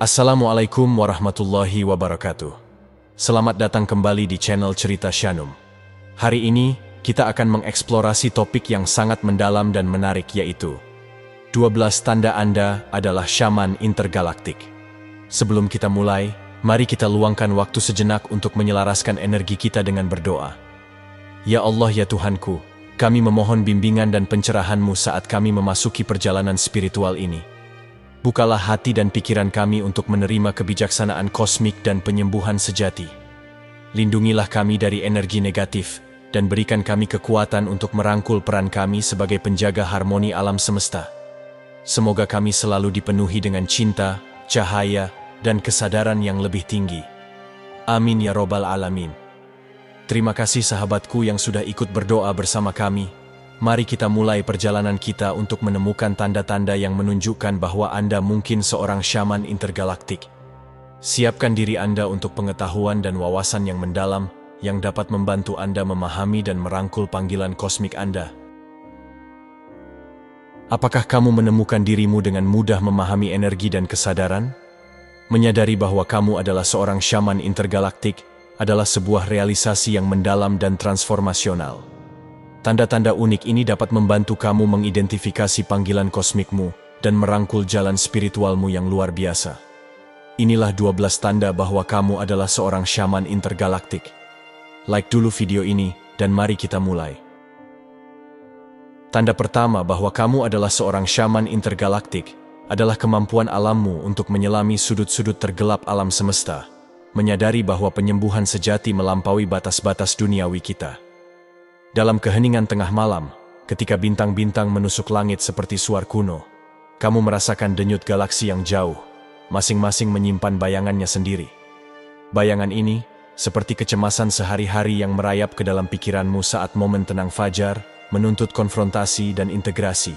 Assalamualaikum warahmatullahi wabarakatuh. Selamat datang kembali di channel Cerita Shanum. Hari ini, kita akan mengeksplorasi topik yang sangat mendalam dan menarik, yaitu 12 tanda Anda adalah Shaman Intergalaktik. Sebelum kita mulai, mari kita luangkan waktu sejenak untuk menyelaraskan energi kita dengan berdoa. Ya Allah, ya Tuhanku, kami memohon bimbingan dan pencerahan-Mu saat kami memasuki perjalanan spiritual ini. Bukalah hati dan pikiran kami untuk menerima kebijaksanaan kosmik dan penyembuhan sejati. Lindungilah kami dari energi negatif, dan berikan kami kekuatan untuk merangkul peran kami sebagai penjaga harmoni alam semesta. Semoga kami selalu dipenuhi dengan cinta, cahaya, dan kesadaran yang lebih tinggi. Amin ya Robbal Alamin. Terima kasih sahabatku yang sudah ikut berdoa bersama kami. Mari kita mulai perjalanan kita untuk menemukan tanda-tanda yang menunjukkan bahwa Anda mungkin seorang Shaman Intergalaktik. Siapkan diri Anda untuk pengetahuan dan wawasan yang mendalam yang dapat membantu Anda memahami dan merangkul panggilan kosmik Anda. Apakah kamu menemukan dirimu dengan mudah memahami energi dan kesadaran? Menyadari bahwa kamu adalah seorang Shaman Intergalaktik adalah sebuah realisasi yang mendalam dan transformasional. Tanda-tanda unik ini dapat membantu kamu mengidentifikasi panggilan kosmikmu dan merangkul jalan spiritualmu yang luar biasa. Inilah 12 tanda bahwa kamu adalah seorang Shaman Intergalaktik. Like dulu video ini, dan mari kita mulai. Tanda pertama bahwa kamu adalah seorang Shaman Intergalaktik adalah kemampuan alammu untuk menyelami sudut-sudut tergelap alam semesta, menyadari bahwa penyembuhan sejati melampaui batas-batas duniawi kita. Dalam keheningan tengah malam, ketika bintang-bintang menusuk langit seperti suar kuno, kamu merasakan denyut galaksi yang jauh, masing-masing menyimpan bayangannya sendiri. Bayangan ini, seperti kecemasan sehari-hari yang merayap ke dalam pikiranmu saat momen tenang fajar, menuntut konfrontasi dan integrasi.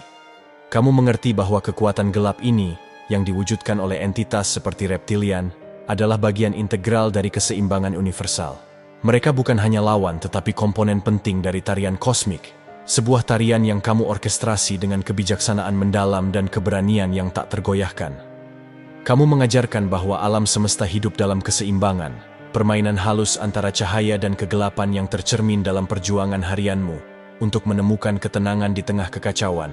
Kamu mengerti bahwa kekuatan gelap ini, yang diwujudkan oleh entitas seperti reptilian, adalah bagian integral dari keseimbangan universal. Mereka bukan hanya lawan tetapi komponen penting dari tarian kosmik, sebuah tarian yang kamu orkestrasi dengan kebijaksanaan mendalam dan keberanian yang tak tergoyahkan. Kamu mengajarkan bahwa alam semesta hidup dalam keseimbangan, permainan halus antara cahaya dan kegelapan yang tercermin dalam perjuangan harianmu untuk menemukan ketenangan di tengah kekacauan.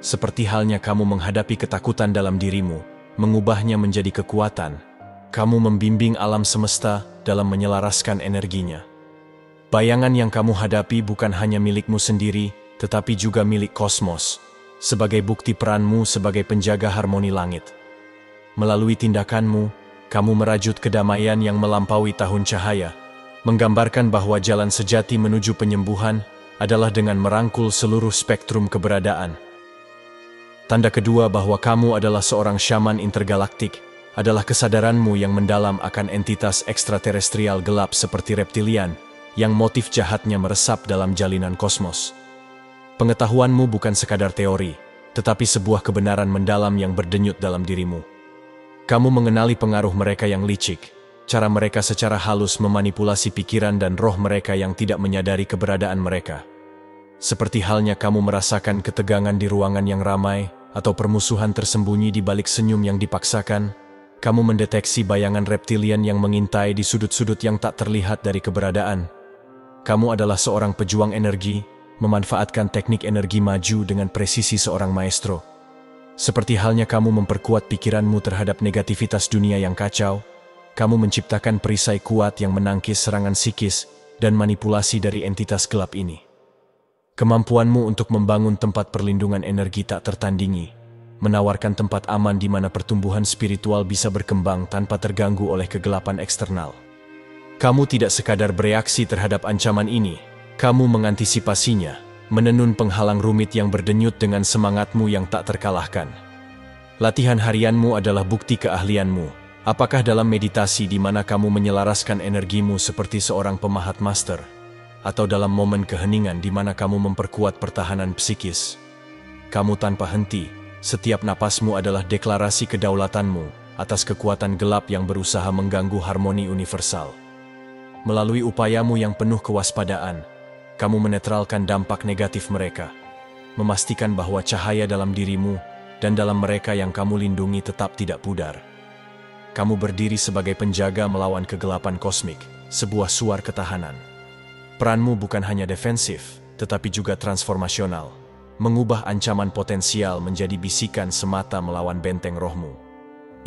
Seperti halnya kamu menghadapi ketakutan dalam dirimu, mengubahnya menjadi kekuatan, kamu membimbing alam semesta dalam menyelaraskan energinya. Bayangan yang kamu hadapi bukan hanya milikmu sendiri, tetapi juga milik kosmos, sebagai bukti peranmu sebagai penjaga harmoni langit. Melalui tindakanmu, kamu merajut kedamaian yang melampaui tahun cahaya, menggambarkan bahwa jalan sejati menuju penyembuhan adalah dengan merangkul seluruh spektrum keberadaan. Tanda kedua bahwa kamu adalah seorang Shaman Intergalaktik adalah kesadaranmu yang mendalam akan entitas ekstraterestrial gelap seperti reptilian, yang motif jahatnya meresap dalam jalinan kosmos. Pengetahuanmu bukan sekadar teori, tetapi sebuah kebenaran mendalam yang berdenyut dalam dirimu. Kamu mengenali pengaruh mereka yang licik, cara mereka secara halus memanipulasi pikiran dan roh mereka yang tidak menyadari keberadaan mereka. Seperti halnya kamu merasakan ketegangan di ruangan yang ramai, atau permusuhan tersembunyi di balik senyum yang dipaksakan, kamu mendeteksi bayangan reptilian yang mengintai di sudut-sudut yang tak terlihat dari keberadaan. Kamu adalah seorang pejuang energi, memanfaatkan teknik energi maju dengan presisi seorang maestro. Seperti halnya kamu memperkuat pikiranmu terhadap negativitas dunia yang kacau, kamu menciptakan perisai kuat yang menangkis serangan psikis dan manipulasi dari entitas gelap ini. Kemampuanmu untuk membangun tempat perlindungan energi tak tertandingi, menawarkan tempat aman di mana pertumbuhan spiritual bisa berkembang tanpa terganggu oleh kegelapan eksternal. Kamu tidak sekadar bereaksi terhadap ancaman ini, kamu mengantisipasinya, menenun penghalang rumit yang berdenyut dengan semangatmu yang tak terkalahkan. Latihan harianmu adalah bukti keahlianmu. Apakah dalam meditasi di mana kamu menyelaraskan energimu seperti seorang pemahat master, atau dalam momen keheningan di mana kamu memperkuat pertahanan psikis? Kamu tanpa henti, setiap napasmu adalah deklarasi kedaulatanmu atas kekuatan gelap yang berusaha mengganggu harmoni universal. Melalui upayamu yang penuh kewaspadaan, kamu menetralkan dampak negatif mereka, memastikan bahwa cahaya dalam dirimu dan dalam mereka yang kamu lindungi tetap tidak pudar. kamu berdiri sebagai penjaga melawan kegelapan kosmik, sebuah suar ketahanan. Peranmu bukan hanya defensif, tetapi juga transformasional, mengubah ancaman potensial menjadi bisikan semata melawan benteng rohmu.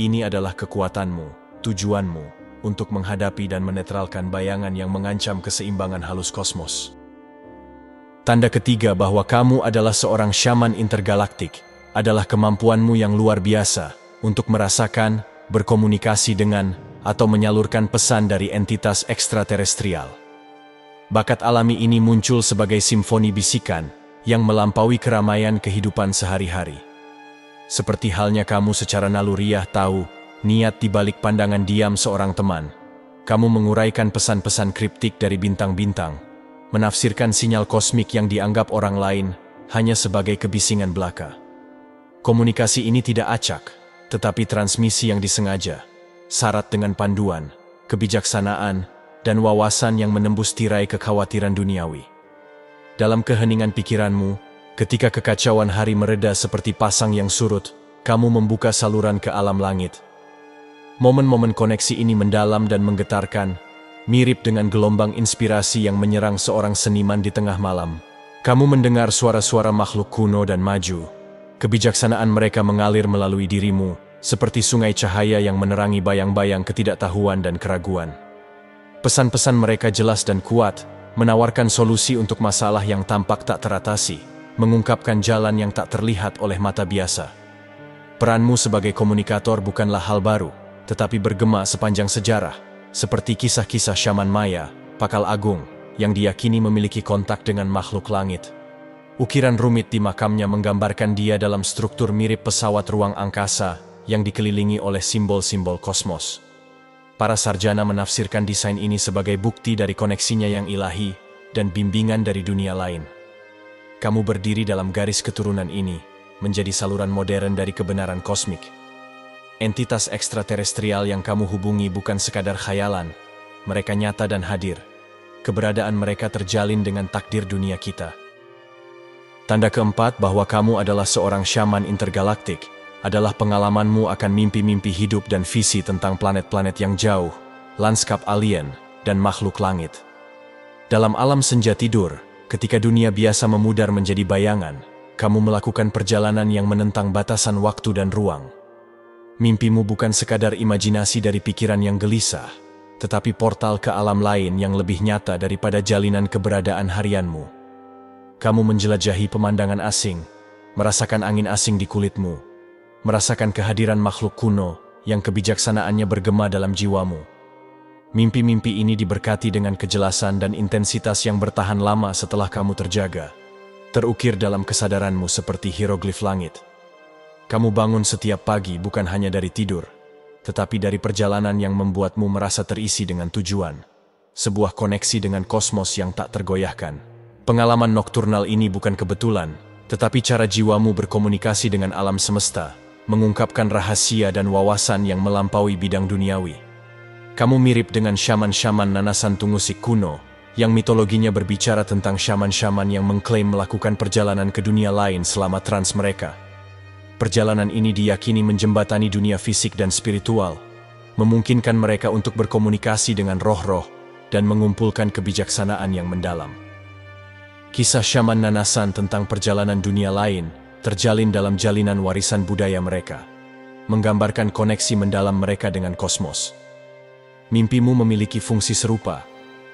Ini adalah kekuatanmu, tujuanmu, untuk menghadapi dan menetralkan bayangan yang mengancam keseimbangan halus kosmos. Tanda ketiga bahwa kamu adalah seorang syaman intergalaktik adalah kemampuanmu yang luar biasa untuk merasakan, berkomunikasi dengan, atau menyalurkan pesan dari entitas ekstraterestrial. Bakat alami ini muncul sebagai simfoni bisikan yang melampaui keramaian kehidupan sehari-hari. Seperti halnya kamu secara naluriah tahu niat di balik pandangan diam seorang teman, kamu menguraikan pesan-pesan kriptik dari bintang-bintang, menafsirkan sinyal kosmik yang dianggap orang lain hanya sebagai kebisingan belaka. Komunikasi ini tidak acak, tetapi transmisi yang disengaja, syarat dengan panduan, kebijaksanaan, dan wawasan yang menembus tirai kekhawatiran duniawi. Dalam keheningan pikiranmu, ketika kekacauan hari mereda seperti pasang yang surut, kamu membuka saluran ke alam langit. Momen-momen koneksi ini mendalam dan menggetarkan, mirip dengan gelombang inspirasi yang menyerang seorang seniman di tengah malam. Kamu mendengar suara-suara makhluk kuno dan maju. Kebijaksanaan mereka mengalir melalui dirimu, seperti sungai cahaya yang menerangi bayang-bayang ketidaktahuan dan keraguan. Pesan-pesan mereka jelas dan kuat, menawarkan solusi untuk masalah yang tampak tak teratasi, mengungkapkan jalan yang tak terlihat oleh mata biasa. Peranmu sebagai komunikator bukanlah hal baru, tetapi bergema sepanjang sejarah, seperti kisah-kisah Syaman Maya, Pakal Agung, yang diyakini memiliki kontak dengan makhluk langit. Ukiran rumit di makamnya menggambarkan dia dalam struktur mirip pesawat ruang angkasa yang dikelilingi oleh simbol-simbol kosmos. Para sarjana menafsirkan desain ini sebagai bukti dari koneksinya yang ilahi dan bimbingan dari dunia lain. Kamu berdiri dalam garis keturunan ini, menjadi saluran modern dari kebenaran kosmik. Entitas ekstraterestrial yang kamu hubungi bukan sekadar khayalan, mereka nyata dan hadir. Keberadaan mereka terjalin dengan takdir dunia kita. Tanda keempat bahwa kamu adalah seorang syaman intergalaktik adalah pengalamanmu akan mimpi-mimpi hidup dan visi tentang planet-planet yang jauh, lanskap alien, dan makhluk langit. Dalam alam senja tidur, ketika dunia biasa memudar menjadi bayangan, kamu melakukan perjalanan yang menentang batasan waktu dan ruang. Mimpimu bukan sekadar imajinasi dari pikiran yang gelisah, tetapi portal ke alam lain yang lebih nyata daripada jalinan keberadaan harianmu. Kamu menjelajahi pemandangan asing, merasakan angin asing di kulitmu, merasakan kehadiran makhluk kuno yang kebijaksanaannya bergema dalam jiwamu. Mimpi-mimpi ini diberkati dengan kejelasan dan intensitas yang bertahan lama setelah kamu terjaga, terukir dalam kesadaranmu seperti hieroglif langit. Kamu bangun setiap pagi bukan hanya dari tidur, tetapi dari perjalanan yang membuatmu merasa terisi dengan tujuan, sebuah koneksi dengan kosmos yang tak tergoyahkan. Pengalaman nokturnal ini bukan kebetulan, tetapi cara jiwamu berkomunikasi dengan alam semesta, mengungkapkan rahasia dan wawasan yang melampaui bidang duniawi. Kamu mirip dengan syaman-syaman Nanasan Tungusik kuno, yang mitologinya berbicara tentang syaman-syaman yang mengklaim melakukan perjalanan ke dunia lain selama trans mereka. Perjalanan ini diyakini menjembatani dunia fisik dan spiritual, memungkinkan mereka untuk berkomunikasi dengan roh-roh dan mengumpulkan kebijaksanaan yang mendalam. Kisah Syaman Nanasan tentang perjalanan dunia lain terjalin dalam jalinan warisan budaya mereka, menggambarkan koneksi mendalam mereka dengan kosmos. Mimpimu memiliki fungsi serupa,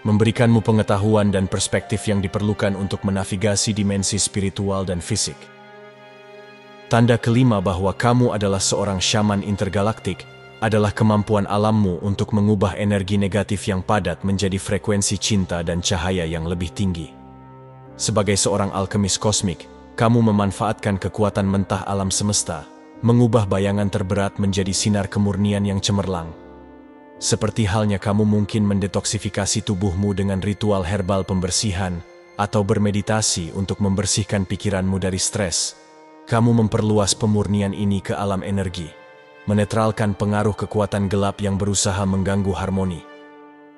memberikanmu pengetahuan dan perspektif yang diperlukan untuk menavigasi dimensi spiritual dan fisik. Tanda kelima bahwa kamu adalah seorang syaman intergalaktik adalah kemampuan alammu untuk mengubah energi negatif yang padat menjadi frekuensi cinta dan cahaya yang lebih tinggi. Sebagai seorang alkemis kosmik, kamu memanfaatkan kekuatan mentah alam semesta, mengubah bayangan terberat menjadi sinar kemurnian yang cemerlang. Seperti halnya kamu mungkin mendetoksifikasi tubuhmu dengan ritual herbal pembersihan atau bermeditasi untuk membersihkan pikiranmu dari stres. Kamu memperluas pemurnian ini ke alam energi, menetralkan pengaruh kekuatan gelap yang berusaha mengganggu harmoni.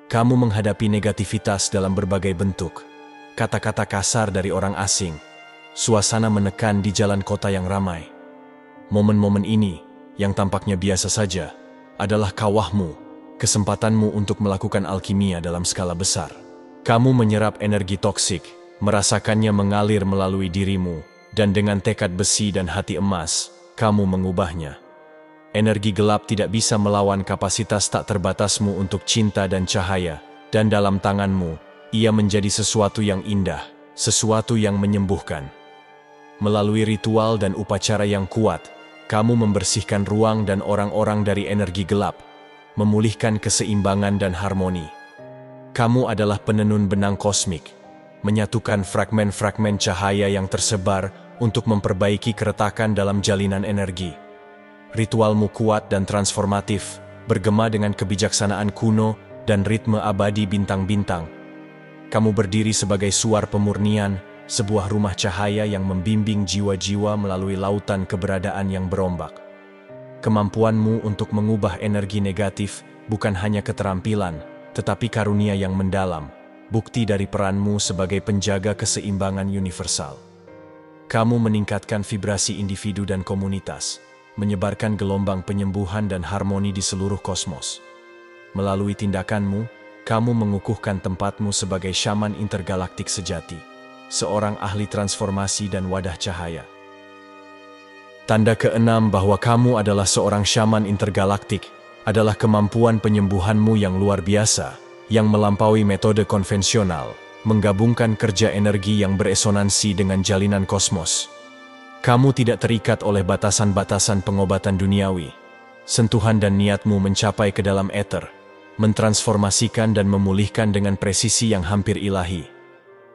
Kamu menghadapi negativitas dalam berbagai bentuk, kata-kata kasar dari orang asing, suasana menekan di jalan kota yang ramai. Momen-momen ini, yang tampaknya biasa saja, adalah kawahmu, kesempatanmu untuk melakukan alkimia dalam skala besar. Kamu menyerap energi toksik, merasakannya mengalir melalui dirimu, dan dengan tekad besi dan hati emas, kamu mengubahnya. Energi gelap tidak bisa melawan kapasitas tak terbatasmu untuk cinta dan cahaya, dan dalam tanganmu, ia menjadi sesuatu yang indah, sesuatu yang menyembuhkan. Melalui ritual dan upacara yang kuat, kamu membersihkan ruang dan orang-orang dari energi gelap, memulihkan keseimbangan dan harmoni. Kamu adalah penenun benang kosmik, menyatukan fragmen-fragmen cahaya yang tersebar untuk memperbaiki keretakan dalam jalinan energi. Ritualmu kuat dan transformatif, bergema dengan kebijaksanaan kuno dan ritme abadi bintang-bintang. Kamu berdiri sebagai suar pemurnian, sebuah rumah cahaya yang membimbing jiwa-jiwa melalui lautan keberadaan yang berombak. Kemampuanmu untuk mengubah energi negatif bukan hanya keterampilan, tetapi karunia yang mendalam, bukti dari peranmu sebagai penjaga keseimbangan universal. Kamu meningkatkan vibrasi individu dan komunitas, menyebarkan gelombang penyembuhan dan harmoni di seluruh kosmos. Melalui tindakanmu, kamu mengukuhkan tempatmu sebagai syaman intergalaktik sejati, seorang ahli transformasi dan wadah cahaya. Tanda keenam bahwa kamu adalah seorang syaman intergalaktik adalah kemampuan penyembuhanmu yang luar biasa, yang melampaui metode konvensional, menggabungkan kerja energi yang beresonansi dengan jalinan kosmos. Kamu tidak terikat oleh batasan-batasan pengobatan duniawi. Sentuhan dan niatmu mencapai ke dalam ether, mentransformasikan dan memulihkan dengan presisi yang hampir ilahi.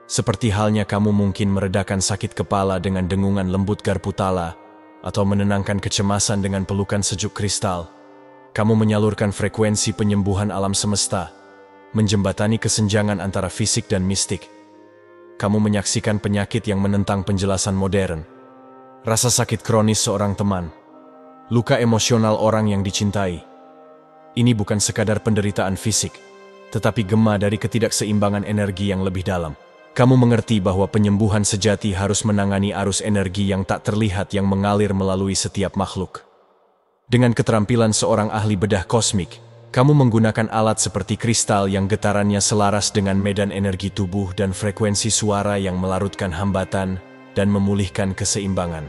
Seperti halnya kamu mungkin meredakan sakit kepala dengan dengungan lembut garpu tala, atau menenangkan kecemasan dengan pelukan sejuk kristal. Kamu menyalurkan frekuensi penyembuhan alam semesta, menjembatani kesenjangan antara fisik dan mistik. Kamu menyaksikan penyakit yang menentang penjelasan modern, rasa sakit kronis seorang teman, luka emosional orang yang dicintai. Ini bukan sekadar penderitaan fisik, tetapi gema dari ketidakseimbangan energi yang lebih dalam. Kamu mengerti bahwa penyembuhan sejati harus menangani arus energi yang tak terlihat yang mengalir melalui setiap makhluk. Dengan keterampilan seorang ahli bedah kosmik, kamu menggunakan alat seperti kristal yang getarannya selaras dengan medan energi tubuh dan frekuensi suara yang melarutkan hambatan dan memulihkan keseimbangan.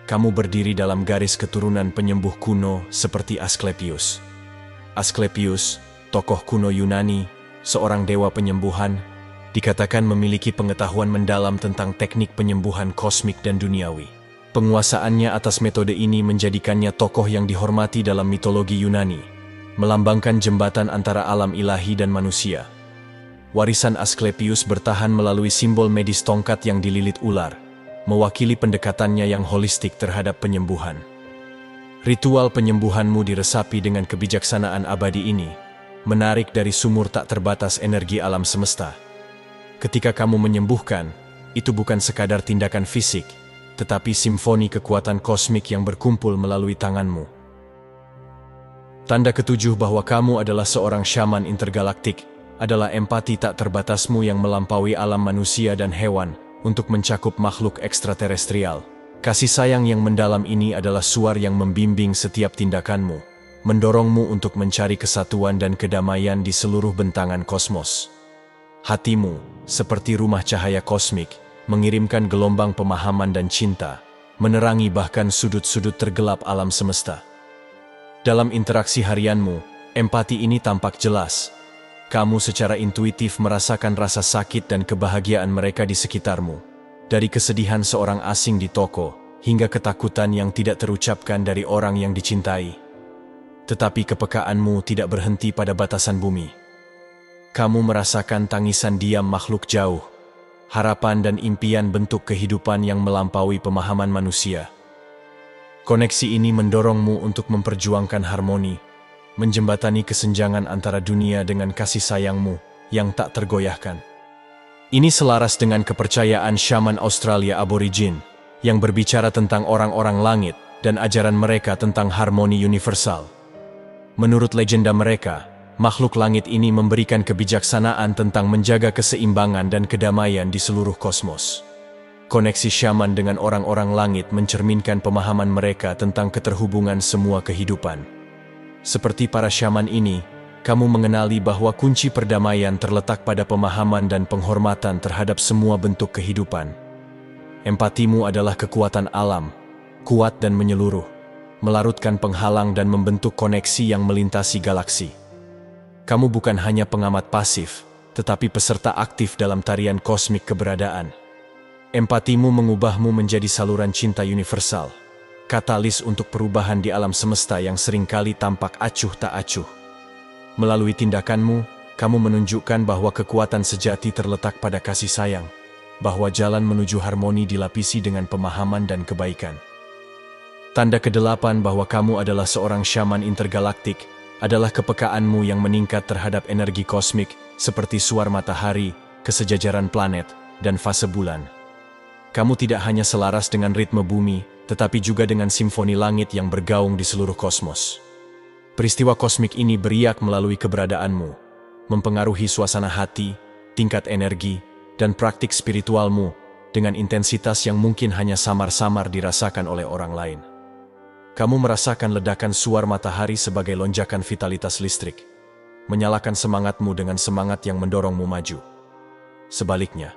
Kamu berdiri dalam garis keturunan penyembuh kuno seperti Asklepios. Asklepios, tokoh kuno Yunani, seorang dewa penyembuhan, dikatakan memiliki pengetahuan mendalam tentang teknik penyembuhan kosmik dan duniawi. Penguasaannya atas metode ini menjadikannya tokoh yang dihormati dalam mitologi Yunani, melambangkan jembatan antara alam ilahi dan manusia. Warisan Asklepios bertahan melalui simbol medis tongkat yang dililit ular, mewakili pendekatannya yang holistik terhadap penyembuhan. Ritual penyembuhanmu diresapi dengan kebijaksanaan abadi ini, menarik dari sumur tak terbatas energi alam semesta. Ketika kamu menyembuhkan, itu bukan sekadar tindakan fisik, tetapi simfoni kekuatan kosmik yang berkumpul melalui tanganmu. Tanda ketujuh bahwa kamu adalah seorang syaman intergalaktik adalah empati tak terbatasmu yang melampaui alam manusia dan hewan untuk mencakup makhluk ekstraterestrial. Kasih sayang yang mendalam ini adalah suar yang membimbing setiap tindakanmu, mendorongmu untuk mencari kesatuan dan kedamaian di seluruh bentangan kosmos. Hatimu, seperti rumah cahaya kosmik, mengirimkan gelombang pemahaman dan cinta, menerangi bahkan sudut-sudut tergelap alam semesta. Dalam interaksi harianmu, empati ini tampak jelas. Kamu secara intuitif merasakan rasa sakit dan kebahagiaan mereka di sekitarmu. Dari kesedihan seorang asing di toko, hingga ketakutan yang tidak terucapkan dari orang yang dicintai. Tetapi kepekaanmu tidak berhenti pada batasan bumi. Kamu merasakan tangisan diam makhluk jauh, harapan dan impian bentuk kehidupan yang melampaui pemahaman manusia. Koneksi ini mendorongmu untuk memperjuangkan harmoni, menjembatani kesenjangan antara dunia dengan kasih sayangmu yang tak tergoyahkan. Ini selaras dengan kepercayaan syaman Australia aborigin yang berbicara tentang orang-orang langit dan ajaran mereka tentang harmoni universal. Menurut legenda mereka, makhluk langit ini memberikan kebijaksanaan tentang menjaga keseimbangan dan kedamaian di seluruh kosmos. Koneksi syaman dengan orang-orang langit mencerminkan pemahaman mereka tentang keterhubungan semua kehidupan. Seperti para syaman ini, kamu mengenali bahwa kunci perdamaian terletak pada pemahaman dan penghormatan terhadap semua bentuk kehidupan. Empatimu adalah kekuatan alam, kuat dan menyeluruh, melarutkan penghalang dan membentuk koneksi yang melintasi galaksi. Kamu bukan hanya pengamat pasif, tetapi peserta aktif dalam tarian kosmik keberadaan. Empatimu mengubahmu menjadi saluran cinta universal, katalis untuk perubahan di alam semesta yang seringkali tampak acuh tak acuh. Melalui tindakanmu, kamu menunjukkan bahwa kekuatan sejati terletak pada kasih sayang, bahwa jalan menuju harmoni dilapisi dengan pemahaman dan kebaikan. Tanda kedelapan bahwa kamu adalah seorang syaman intergalaktik adalah kepekaanmu yang meningkat terhadap energi kosmik seperti suar matahari, kesejajaran planet, dan fase bulan. Kamu tidak hanya selaras dengan ritme bumi, tetapi juga dengan simfoni langit yang bergaung di seluruh kosmos. Peristiwa kosmik ini beriak melalui keberadaanmu, mempengaruhi suasana hati, tingkat energi, dan praktik spiritualmu dengan intensitas yang mungkin hanya samar-samar dirasakan oleh orang lain. Kamu merasakan ledakan suar matahari sebagai lonjakan vitalitas listrik, menyalakan semangatmu dengan semangat yang mendorongmu maju. Sebaliknya,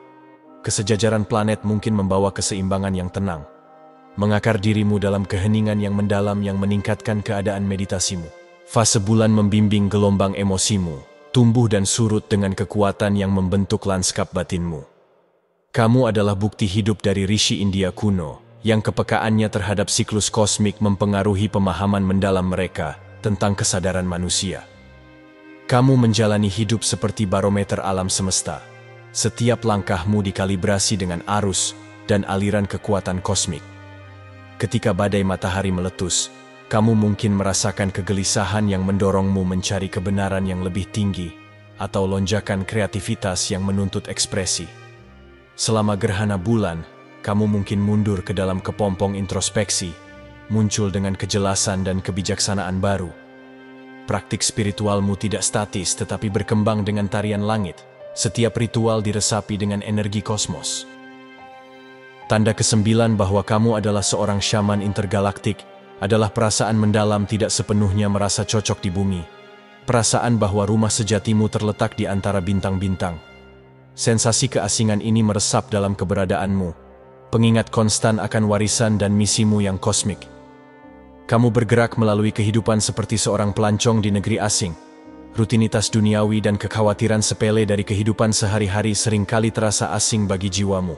kesejajaran planet mungkin membawa keseimbangan yang tenang, mengakar dirimu dalam keheningan yang mendalam yang meningkatkan keadaan meditasimu. Fase bulan membimbing gelombang emosimu, tumbuh dan surut dengan kekuatan yang membentuk lanskap batinmu. Kamu adalah bukti hidup dari Rishi India kuno, yang kepekaannya terhadap siklus kosmik mempengaruhi pemahaman mendalam mereka tentang kesadaran manusia. Kamu menjalani hidup seperti barometer alam semesta. Setiap langkahmu dikalibrasi dengan arus dan aliran kekuatan kosmik. Ketika badai matahari meletus, kamu mungkin merasakan kegelisahan yang mendorongmu mencari kebenaran yang lebih tinggi, atau lonjakan kreativitas yang menuntut ekspresi. Selama gerhana bulan, kamu mungkin mundur ke dalam kepompong introspeksi, muncul dengan kejelasan dan kebijaksanaan baru. Praktik spiritualmu tidak statis tetapi berkembang dengan tarian langit. Setiap ritual diresapi dengan energi kosmos. Tanda kesembilan bahwa kamu adalah seorang syaman intergalaktik adalah perasaan mendalam tidak sepenuhnya merasa cocok di bumi. Perasaan bahwa rumah sejatimu terletak di antara bintang-bintang. Sensasi keasingan ini meresap dalam keberadaanmu, pengingat konstan akan warisan dan misimu yang kosmik. Kamu bergerak melalui kehidupan seperti seorang pelancong di negeri asing. Rutinitas duniawi dan kekhawatiran sepele dari kehidupan sehari-hari seringkali terasa asing bagi jiwamu.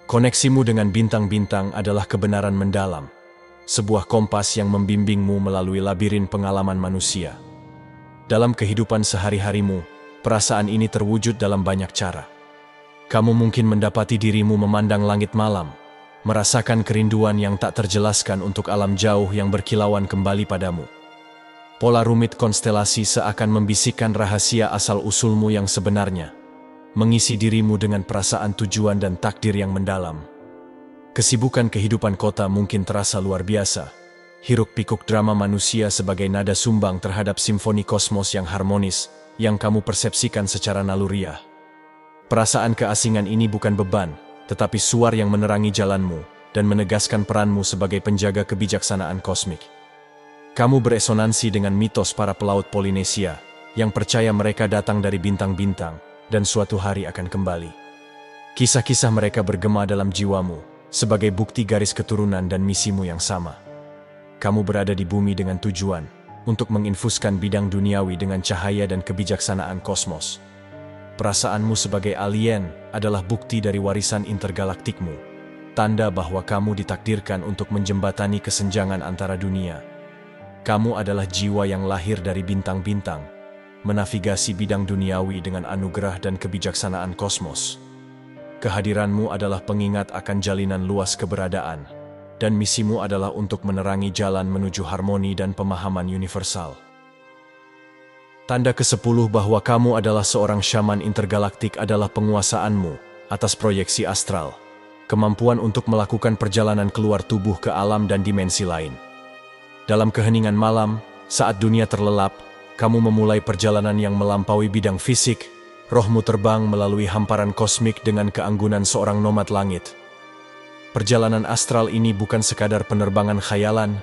Koneksimu dengan bintang-bintang adalah kebenaran mendalam, sebuah kompas yang membimbingmu melalui labirin pengalaman manusia. Dalam kehidupan sehari-harimu, perasaan ini terwujud dalam banyak cara. Kamu mungkin mendapati dirimu memandang langit malam, merasakan kerinduan yang tak terjelaskan untuk alam jauh yang berkilauan kembali padamu. Pola rumit konstelasi seakan membisikkan rahasia asal-usulmu yang sebenarnya, mengisi dirimu dengan perasaan tujuan dan takdir yang mendalam. Kesibukan kehidupan kota mungkin terasa luar biasa. Hiruk-pikuk drama manusia sebagai nada sumbang terhadap simfoni kosmos yang harmonis, yang kamu persepsikan secara naluriah. Perasaan keasingan ini bukan beban, tetapi suar yang menerangi jalanmu dan menegaskan peranmu sebagai penjaga kebijaksanaan kosmik. Kamu beresonansi dengan mitos para pelaut Polinesia, yang percaya mereka datang dari bintang-bintang dan suatu hari akan kembali. Kisah-kisah mereka bergema dalam jiwamu, sebagai bukti garis keturunan dan misimu yang sama. Kamu berada di bumi dengan tujuan untuk menginfuskan bidang duniawi dengan cahaya dan kebijaksanaan kosmos. Perasaanmu sebagai alien adalah bukti dari warisan intergalaktikmu, tanda bahwa kamu ditakdirkan untuk menjembatani kesenjangan antara dunia. Kamu adalah jiwa yang lahir dari bintang-bintang, menavigasi bidang duniawi dengan anugerah dan kebijaksanaan kosmos. Kehadiranmu adalah pengingat akan jalinan luas keberadaan, dan misimu adalah untuk menerangi jalan menuju harmoni dan pemahaman universal. Tanda ke-10 bahwa kamu adalah seorang syaman intergalaktik adalah penguasaanmu atas proyeksi astral, kemampuan untuk melakukan perjalanan keluar tubuh ke alam dan dimensi lain. Dalam keheningan malam, saat dunia terlelap, kamu memulai perjalanan yang melampaui bidang fisik. Rohmu terbang melalui hamparan kosmik dengan keanggunan seorang nomad langit. Perjalanan astral ini bukan sekadar penerbangan khayalan,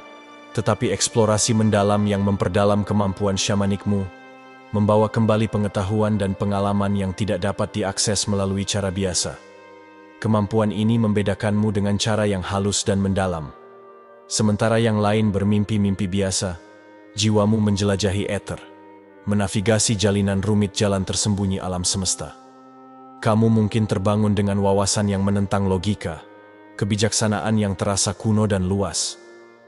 tetapi eksplorasi mendalam yang memperdalam kemampuan syamanikmu, membawa kembali pengetahuan dan pengalaman yang tidak dapat diakses melalui cara biasa. Kemampuan ini membedakanmu dengan cara yang halus dan mendalam. Sementara yang lain bermimpi-mimpi biasa, jiwamu menjelajahi ether, menavigasi jalinan rumit jalan tersembunyi alam semesta. Kamu mungkin terbangun dengan wawasan yang menentang logika, kebijaksanaan yang terasa kuno dan luas,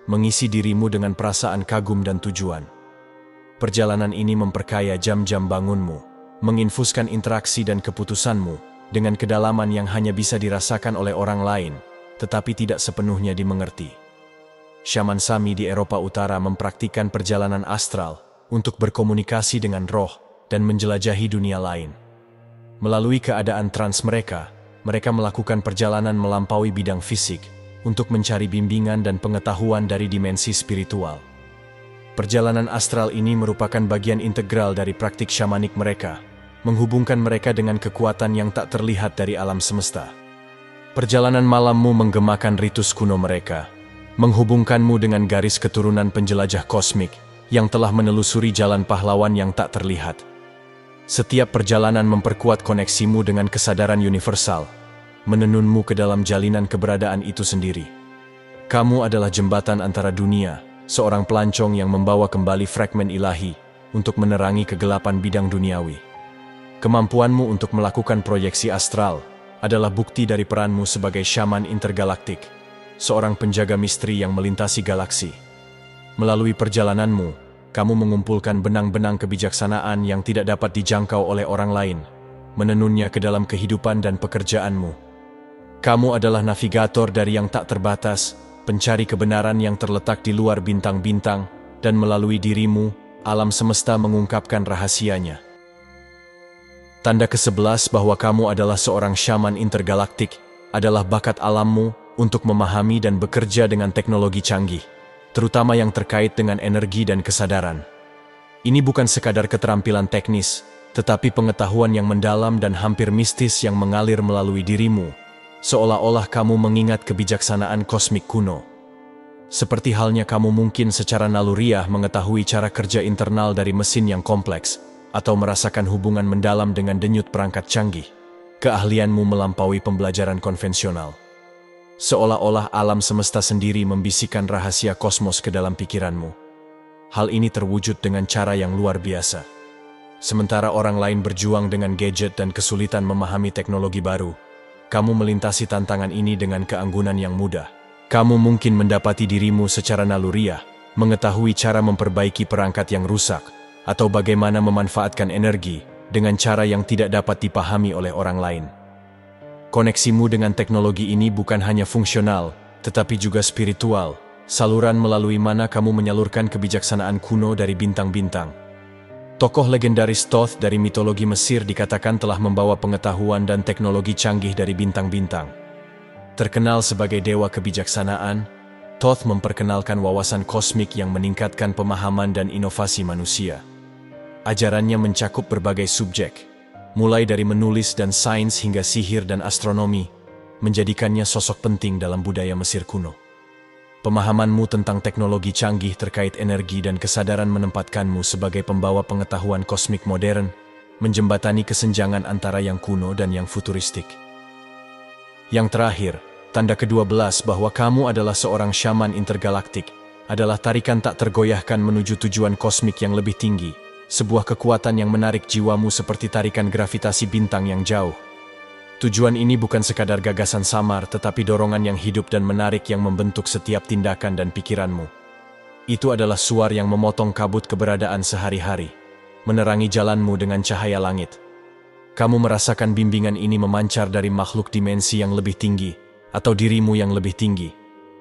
mengisi dirimu dengan perasaan kagum dan tujuan. Perjalanan ini memperkaya jam-jam bangunmu, menginfuskan interaksi dan keputusanmu dengan kedalaman yang hanya bisa dirasakan oleh orang lain, tetapi tidak sepenuhnya dimengerti. Syaman Sami di Eropa Utara mempraktikkan perjalanan astral untuk berkomunikasi dengan roh dan menjelajahi dunia lain. Melalui keadaan trans mereka melakukan perjalanan melampaui bidang fisik untuk mencari bimbingan dan pengetahuan dari dimensi spiritual. Perjalanan astral ini merupakan bagian integral dari praktik syamanik mereka, menghubungkan mereka dengan kekuatan yang tak terlihat dari alam semesta. Perjalanan malammu menggemakan ritus kuno mereka, menghubungkanmu dengan garis keturunan penjelajah kosmik yang telah menelusuri jalan pahlawan yang tak terlihat. Setiap perjalanan memperkuat koneksimu dengan kesadaran universal, menenunmu ke dalam jalinan keberadaan itu sendiri. Kamu adalah jembatan antara dunia, seorang pelancong yang membawa kembali fragmen ilahi untuk menerangi kegelapan bidang duniawi. Kemampuanmu untuk melakukan proyeksi astral adalah bukti dari peranmu sebagai syaman intergalaktik, seorang penjaga misteri yang melintasi galaksi. Melalui perjalananmu, kamu mengumpulkan benang-benang kebijaksanaan yang tidak dapat dijangkau oleh orang lain, menenunnya ke dalam kehidupan dan pekerjaanmu. Kamu adalah navigator dari yang tak terbatas, pencari kebenaran yang terletak di luar bintang-bintang, dan melalui dirimu, alam semesta mengungkapkan rahasianya. Tanda ke-11 bahwa kamu adalah seorang syaman intergalaktik adalah bakat alammu untuk memahami dan bekerja dengan teknologi canggih, terutama yang terkait dengan energi dan kesadaran. Ini bukan sekadar keterampilan teknis, tetapi pengetahuan yang mendalam dan hampir mistis yang mengalir melalui dirimu, seolah-olah kamu mengingat kebijaksanaan kosmik kuno. Seperti halnya kamu mungkin secara naluriah mengetahui cara kerja internal dari mesin yang kompleks, atau merasakan hubungan mendalam dengan denyut perangkat canggih. Keahlianmu melampaui pembelajaran konvensional. Seolah-olah alam semesta sendiri membisikkan rahasia kosmos ke dalam pikiranmu. Hal ini terwujud dengan cara yang luar biasa. Sementara orang lain berjuang dengan gadget dan kesulitan memahami teknologi baru, kamu melintasi tantangan ini dengan keanggunan yang mudah. Kamu mungkin mendapati dirimu secara naluriah, mengetahui cara memperbaiki perangkat yang rusak, atau bagaimana memanfaatkan energi dengan cara yang tidak dapat dipahami oleh orang lain. Koneksimu dengan teknologi ini bukan hanya fungsional, tetapi juga spiritual, saluran melalui mana kamu menyalurkan kebijaksanaan kuno dari bintang-bintang. Tokoh legendaris Thoth dari mitologi Mesir dikatakan telah membawa pengetahuan dan teknologi canggih dari bintang-bintang. Terkenal sebagai dewa kebijaksanaan, Thoth memperkenalkan wawasan kosmik yang meningkatkan pemahaman dan inovasi manusia. Ajarannya mencakup berbagai subjek, mulai dari menulis dan sains hingga sihir dan astronomi, menjadikannya sosok penting dalam budaya Mesir kuno. Pemahamanmu tentang teknologi canggih terkait energi dan kesadaran menempatkanmu sebagai pembawa pengetahuan kosmik modern, menjembatani kesenjangan antara yang kuno dan yang futuristik. Yang terakhir, tanda ke-12 bahwa kamu adalah seorang syaman intergalaktik adalah tarikan tak tergoyahkan menuju tujuan kosmik yang lebih tinggi, sebuah kekuatan yang menarik jiwamu seperti tarikan gravitasi bintang yang jauh. Tujuan ini bukan sekadar gagasan samar, tetapi dorongan yang hidup dan menarik yang membentuk setiap tindakan dan pikiranmu. Itu adalah suar yang memotong kabut keberadaan sehari-hari, menerangi jalanmu dengan cahaya langit. Kamu merasakan bimbingan ini memancar dari makhluk dimensi yang lebih tinggi, atau dirimu yang lebih tinggi,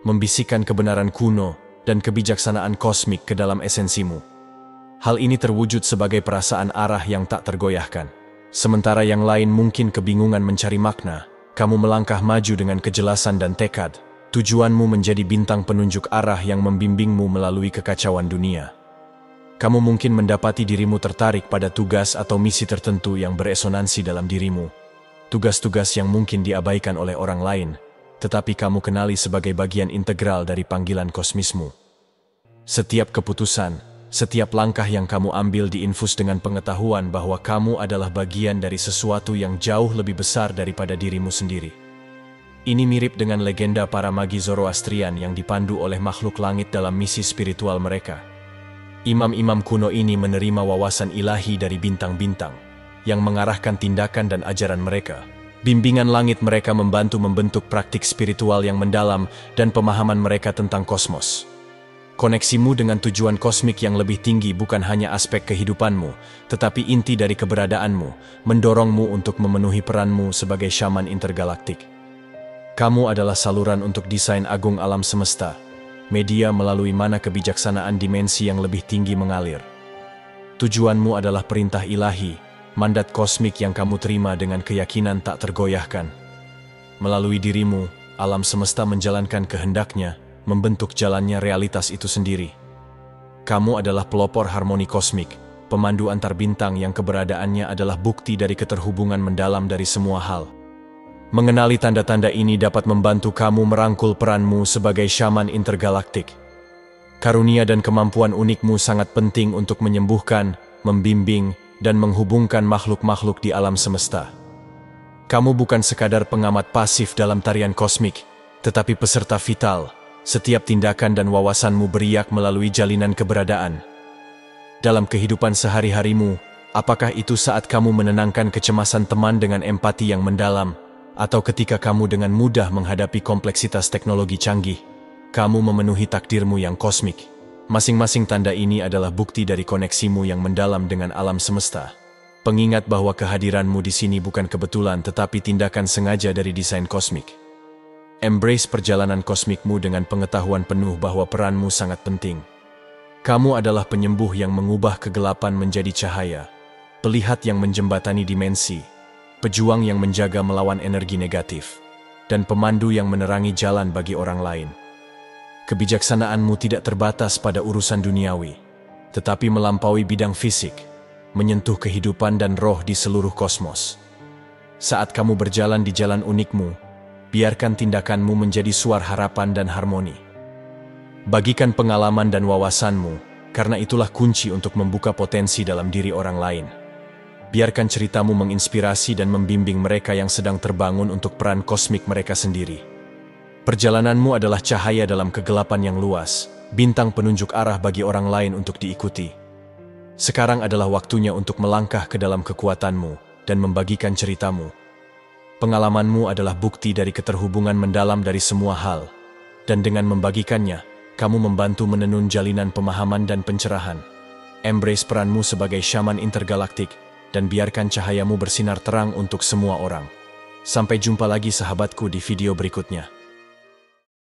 membisikkan kebenaran kuno dan kebijaksanaan kosmik ke dalam esensimu. Hal ini terwujud sebagai perasaan arah yang tak tergoyahkan. Sementara yang lain mungkin kebingungan mencari makna, kamu melangkah maju dengan kejelasan dan tekad. Tujuanmu menjadi bintang penunjuk arah yang membimbingmu melalui kekacauan dunia. Kamu mungkin mendapati dirimu tertarik pada tugas atau misi tertentu yang beresonansi dalam dirimu. Tugas-tugas yang mungkin diabaikan oleh orang lain, tetapi kamu kenali sebagai bagian integral dari panggilan kosmismu. Setiap keputusan, setiap langkah yang kamu ambil diinfus dengan pengetahuan bahwa kamu adalah bagian dari sesuatu yang jauh lebih besar daripada dirimu sendiri. Ini mirip dengan legenda para magi Zoroastrian yang dipandu oleh makhluk langit dalam misi spiritual mereka. Imam-imam kuno ini menerima wawasan ilahi dari bintang-bintang yang mengarahkan tindakan dan ajaran mereka. Bimbingan langit mereka membantu membentuk praktik spiritual yang mendalam dan pemahaman mereka tentang kosmos. Koneksimu dengan tujuan kosmik yang lebih tinggi bukan hanya aspek kehidupanmu, tetapi inti dari keberadaanmu, mendorongmu untuk memenuhi peranmu sebagai syaman intergalaktik. Kamu adalah saluran untuk desain agung alam semesta, media melalui mana kebijaksanaan dimensi yang lebih tinggi mengalir. Tujuanmu adalah perintah ilahi, mandat kosmik yang kamu terima dengan keyakinan tak tergoyahkan. Melalui dirimu, alam semesta menjalankan kehendaknya, membentuk jalannya realitas itu sendiri. Kamu adalah pelopor harmoni kosmik, pemandu antar bintang yang keberadaannya adalah bukti dari keterhubungan mendalam dari semua hal. Mengenali tanda-tanda ini dapat membantu kamu merangkul peranmu sebagai syaman intergalaktik. Karunia dan kemampuan unikmu sangat penting untuk menyembuhkan, membimbing, dan menghubungkan makhluk-makhluk di alam semesta. Kamu bukan sekadar pengamat pasif dalam tarian kosmik, tetapi peserta vital. Setiap tindakan dan wawasanmu beriak melalui jalinan keberadaan. Dalam kehidupan sehari-harimu, apakah itu saat kamu menenangkan kecemasan teman dengan empati yang mendalam, atau ketika kamu dengan mudah menghadapi kompleksitas teknologi canggih, kamu memenuhi takdirmu yang kosmik. Masing-masing tanda ini adalah bukti dari koneksimu yang mendalam dengan alam semesta. Pengingat bahwa kehadiranmu di sini bukan kebetulan tetapi tindakan sengaja dari desain kosmik. Embrace perjalanan kosmikmu dengan pengetahuan penuh bahwa peranmu sangat penting. Kamu adalah penyembuh yang mengubah kegelapan menjadi cahaya, pelihat yang menjembatani dimensi, pejuang yang menjaga melawan energi negatif, dan pemandu yang menerangi jalan bagi orang lain. Kebijaksanaanmu tidak terbatas pada urusan duniawi, tetapi melampaui bidang fisik, menyentuh kehidupan dan roh di seluruh kosmos. Saat kamu berjalan di jalan unikmu, biarkan tindakanmu menjadi suara harapan dan harmoni. Bagikan pengalaman dan wawasanmu, karena itulah kunci untuk membuka potensi dalam diri orang lain. Biarkan ceritamu menginspirasi dan membimbing mereka yang sedang terbangun untuk peran kosmik mereka sendiri. Perjalananmu adalah cahaya dalam kegelapan yang luas, bintang penunjuk arah bagi orang lain untuk diikuti. Sekarang adalah waktunya untuk melangkah ke dalam kekuatanmu dan membagikan ceritamu. Pengalamanmu adalah bukti dari keterhubungan mendalam dari semua hal, dan dengan membagikannya, kamu membantu menenun jalinan pemahaman dan pencerahan. Embrace peranmu sebagai syaman intergalaktik, dan biarkan cahayamu bersinar terang untuk semua orang. Sampai jumpa lagi sahabatku di video berikutnya.